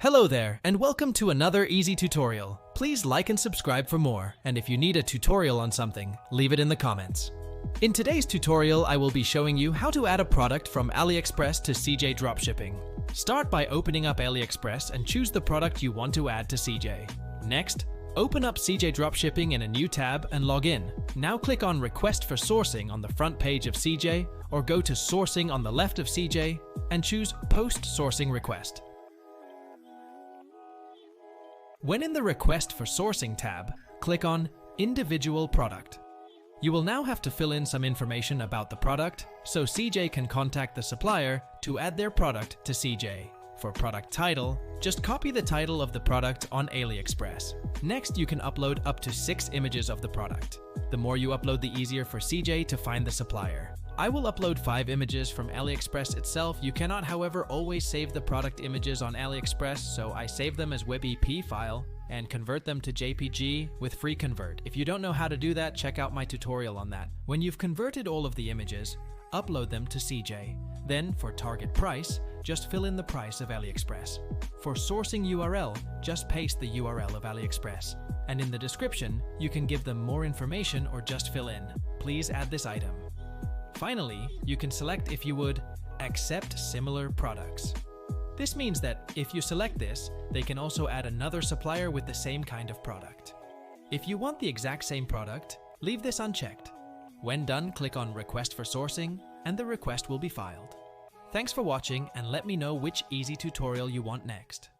Hello there, and welcome to another easy tutorial. Please like and subscribe for more, and if you need a tutorial on something, leave it in the comments. In today's tutorial, I will be showing you how to add a product from Aliexpress to CJ Dropshipping. Start by opening up Aliexpress and choose the product you want to add to CJ. Next, open up CJ Dropshipping in a new tab and log in. Now click on Request for Sourcing on the front page of CJ, or go to Sourcing on the left of CJ and choose Post Sourcing Request. When in the Request for Sourcing tab, click on Individual Product. You will now have to fill in some information about the product, so CJ can contact the supplier to add their product to CJ. For product title, just copy the title of the product on Aliexpress. Next, you can upload up to 6 images of the product. The more you upload, the easier for CJ to find the supplier. I will upload 5 images from Aliexpress itself. You cannot, however, always save the product images on Aliexpress, so I save them as WebP file and convert them to JPG with free convert. If you don't know how to do that, check out my tutorial on that. When you've converted all of the images, upload them to CJ. Then, for target price, just fill in the price of Aliexpress. For sourcing URL, just paste the URL of Aliexpress. And in the description, you can give them more information or just fill in. Please add this item. Finally, you can select if you would accept similar products. This means that if you select this, they can also add another supplier with the same kind of product. If you want the exact same product, leave this unchecked. When done, click on Request for Sourcing, and the request will be filed. Thanks for watching, and let me know which easy tutorial you want next.